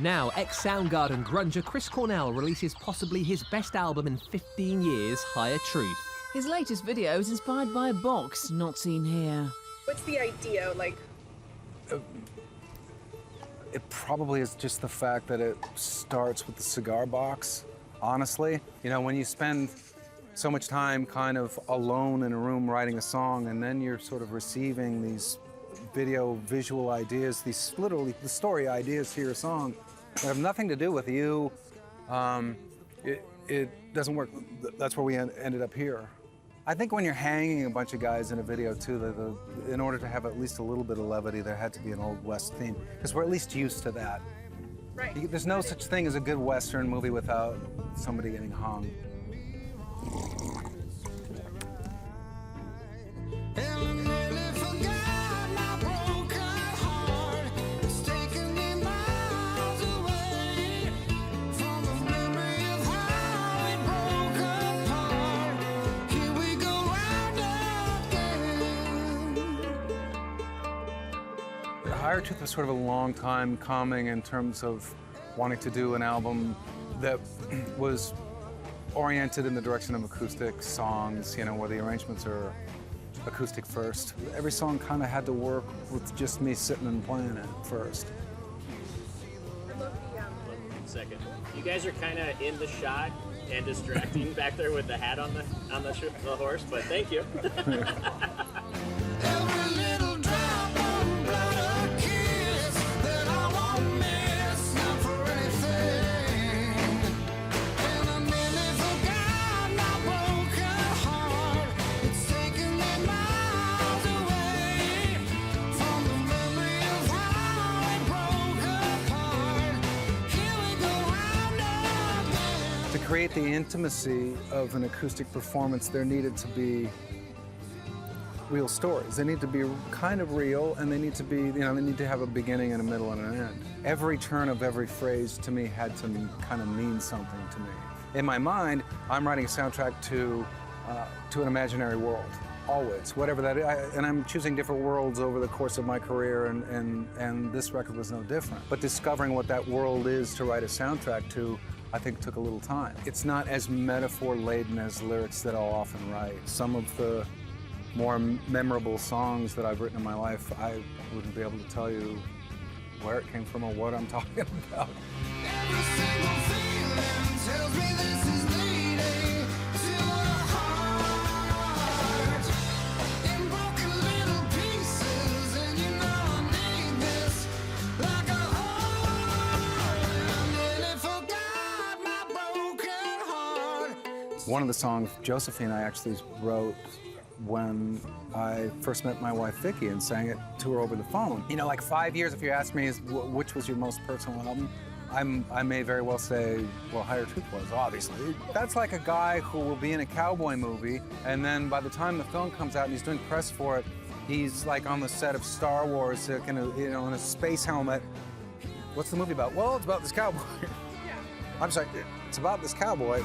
Now, ex-Soundgarden grunger Chris Cornell releases possibly his best album in 15 years, Higher Truth. His latest video is inspired by a box not seen here. What's the idea, like? It probably is just the fact that it starts with the cigar box, honestly. You know, when you spend so much time kind of alone in a room writing a song, and then you're sort of receiving these visual ideas, these literally the story ideas to your song that have nothing to do with you, it doesn't work. That's where we ended up here. I think when you're hanging a bunch of guys in a video too, in order to have at least a little bit of levity, there had to be an Old West theme, because we're at least used to that. Right. There's no such thing as a good Western movie without somebody getting hung. Higher Truth was sort of a long time coming in terms of wanting to do an album that was oriented in the direction of acoustic songs, you know, where the arrangements are acoustic first. Every song kind of had to work with just me sitting and playing it first. Second. You guys are kind of in the shot and distracting back there with the hat on the horse, but thank you. To create the intimacy of an acoustic performance, there needed to be real stories. They need to be kind of real, and they need to be, you know, they need to have a beginning and a middle and an end. Every turn of every phrase to me had to kind of mean something to me. In my mind, I'm writing a soundtrack to an imaginary world, always, whatever that is. And I'm choosing different worlds over the course of my career, and this record was no different. But discovering what that world is to write a soundtrack to, I think took a little time. It's not as metaphor-laden as lyrics that I'll often write. Some of the more memorable songs that I've written in my life, I wouldn't be able to tell you where it came from or what I'm talking about. Every single feeling tells me this is leading to a heart in broken little pieces, and you know I need this like a heart, and it forgot my broken heart. One of the songs, Josephine, I actually wrote when I first met my wife, Vicky, and sang it to her over the phone. You know, like 5 years, if you ask me which was your most personal album, I may very well say, well, Higher Truth was, obviously. That's like a guy who will be in a cowboy movie, and then by the time the film comes out and he's doing press for it, he's like on the set of Star Wars, in a space helmet. What's the movie about? Well, it's about this cowboy. Yeah. I'm sorry, it's about this cowboy.